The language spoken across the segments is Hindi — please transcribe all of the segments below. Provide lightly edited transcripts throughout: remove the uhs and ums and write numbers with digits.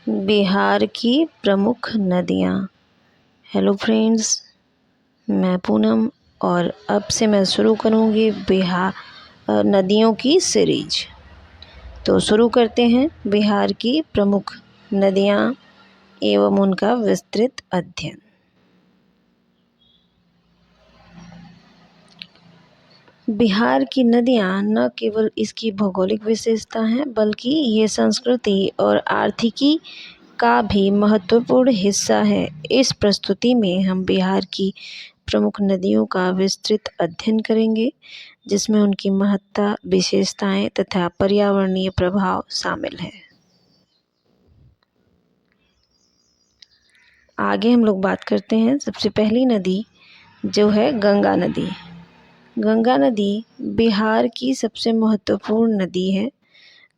बिहार की प्रमुख नदियाँ। हेलो फ्रेंड्स, मैं पूनम और अब से मैं शुरू करूँगी बिहार नदियों की सीरीज। तो शुरू करते हैं बिहार की प्रमुख नदियाँ एवं उनका विस्तृत अध्ययन। बिहार की नदियाँ न केवल इसकी भौगोलिक विशेषता हैं बल्कि ये संस्कृति और आर्थिकी का भी महत्वपूर्ण हिस्सा है। इस प्रस्तुति में हम बिहार की प्रमुख नदियों का विस्तृत अध्ययन करेंगे, जिसमें उनकी महत्ता, विशेषताएं तथा पर्यावरणीय प्रभाव शामिल हैं। आगे हम लोग बात करते हैं सबसे पहली नदी जो है गंगा नदी। गंगा नदी बिहार की सबसे महत्वपूर्ण नदी है।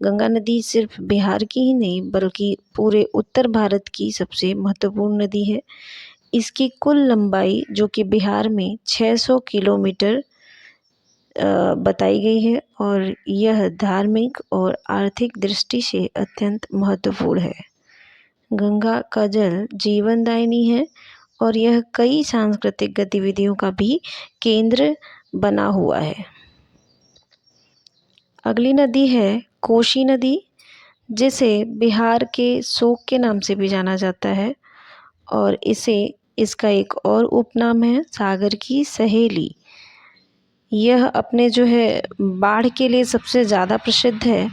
गंगा नदी सिर्फ बिहार की ही नहीं बल्कि पूरे उत्तर भारत की सबसे महत्वपूर्ण नदी है। इसकी कुल लंबाई जो कि बिहार में 600 किलोमीटर बताई गई है और यह धार्मिक और आर्थिक दृष्टि से अत्यंत महत्वपूर्ण है। गंगा का जल जीवनदायिनी है और यह कई सांस्कृतिक गतिविधियों का भी केंद्र बना हुआ है। अगली नदी है कोसी नदी, जिसे बिहार के शोक के नाम से भी जाना जाता है और इसका एक और उपनाम है सागर की सहेली। यह अपने जो है बाढ़ के लिए सबसे ज़्यादा प्रसिद्ध है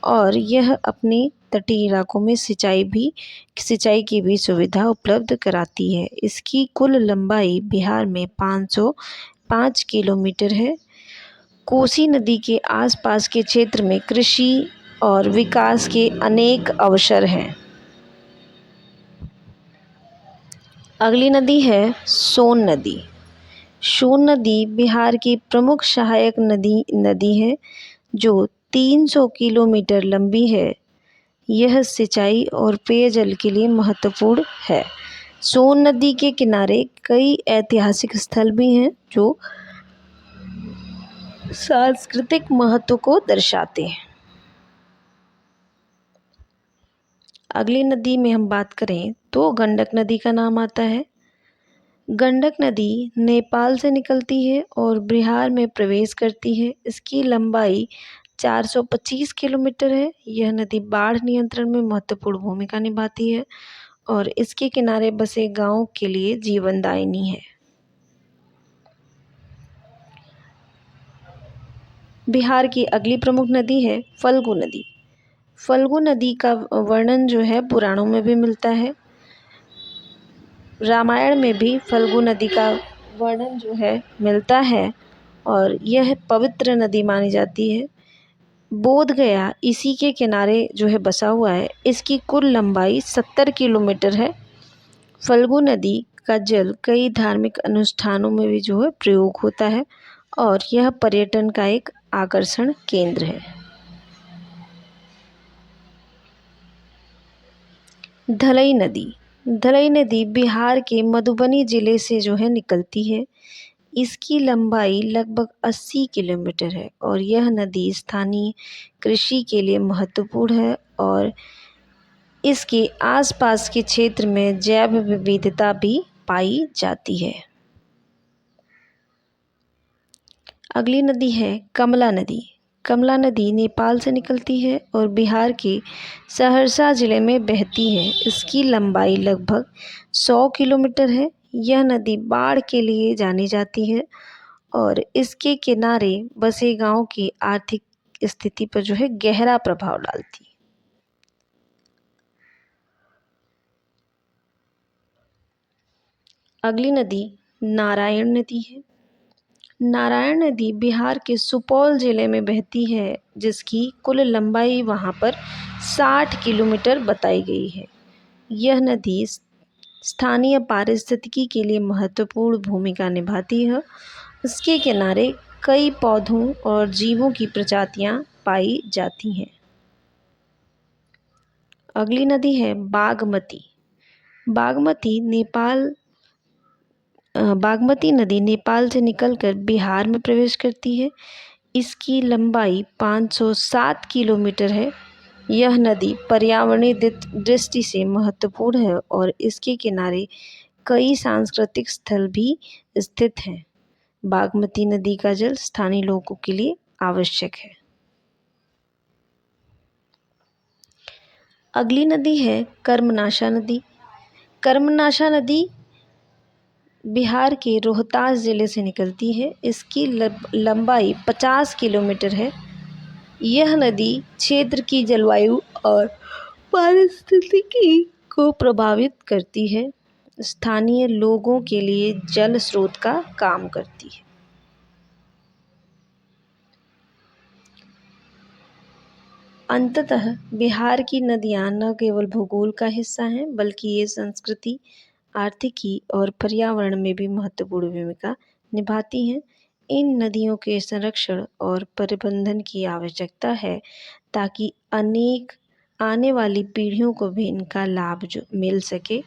और यह अपने तटीय इलाकों में सिंचाई की भी सुविधा उपलब्ध कराती है। इसकी कुल लंबाई बिहार में 505 किलोमीटर है। कोसी नदी के आसपास के क्षेत्र में कृषि और विकास के अनेक अवसर हैं। अगली नदी है सोन नदी। सोन नदी बिहार की प्रमुख सहायक नदी है जो 300 किलोमीटर लंबी है। यह सिंचाई और पेयजल के लिए महत्वपूर्ण है। सोन नदी के किनारे कई ऐतिहासिक स्थल भी हैं जो सांस्कृतिक महत्व को दर्शाते हैं। अगली नदी में हम बात करें तो गंडक नदी का नाम आता है। गंडक नदी नेपाल से निकलती है और बिहार में प्रवेश करती है। इसकी लंबाई 425 किलोमीटर है। यह नदी बाढ़ नियंत्रण में महत्वपूर्ण भूमिका निभाती है और इसके किनारे बसे गांवों के लिए जीवनदायिनी है। बिहार की अगली प्रमुख नदी है फल्गु नदी। फल्गु नदी का वर्णन जो है पुराणों में भी मिलता है। रामायण में भी फल्गु नदी का वर्णन जो है मिलता है और यह पवित्र नदी मानी जाती है। बोध गया इसी के किनारे जो है बसा हुआ है। इसकी कुल लंबाई 70 किलोमीटर है। फल्गु नदी का जल कई धार्मिक अनुष्ठानों में भी जो है प्रयोग होता है और यह पर्यटन का एक आकर्षण केंद्र है। धलई नदी। धलई नदी बिहार के मधुबनी जिले से जो है निकलती है। इसकी लंबाई लगभग 80 किलोमीटर है और यह नदी स्थानीय कृषि के लिए महत्वपूर्ण है और इसके आसपास के क्षेत्र में जैव विविधता भी पाई जाती है। अगली नदी है कमला नदी। कमला नदी नेपाल से निकलती है और बिहार के सहरसा जिले में बहती है। इसकी लंबाई लगभग 100 किलोमीटर है। यह नदी बाढ़ के लिए जानी जाती है और इसके किनारे बसे गांव की आर्थिक स्थिति पर जो है गहरा प्रभाव डालती है। अगली नदी नारायण नदी है। नारायण नदी बिहार के सुपौल जिले में बहती है, जिसकी कुल लंबाई वहां पर 60 किलोमीटर बताई गई है। यह नदी स्थानीय पारिस्थितिकी के लिए महत्वपूर्ण भूमिका निभाती है। इसके किनारे कई पौधों और जीवों की प्रजातियां पाई जाती हैं। अगली नदी है बागमती। बागमती नदी नेपाल से निकलकर बिहार में प्रवेश करती है। इसकी लंबाई 507 किलोमीटर है। यह नदी पर्यावरणीय दृष्टि से महत्वपूर्ण है और इसके किनारे कई सांस्कृतिक स्थल भी स्थित हैं। बागमती नदी का जल स्थानीय लोगों के लिए आवश्यक है। अगली नदी है कर्मनाशा नदी। कर्मनाशा नदी बिहार के रोहतास जिले से निकलती है। इसकी लंबाई 50 किलोमीटर है। यह नदी क्षेत्र की जलवायु और पारिस्थितिकी को प्रभावित करती है। स्थानीय लोगों के लिए जल स्रोत का काम करती है। अंततः बिहार की नदियाँ न केवल भूगोल का हिस्सा हैं, बल्कि ये संस्कृति, आर्थिकी और पर्यावरण में भी महत्वपूर्ण भूमिका निभाती हैं। इन नदियों के संरक्षण और प्रबंधन की आवश्यकता है ताकि अनेक आने वाली पीढ़ियों को भी इनका लाभ मिल सके।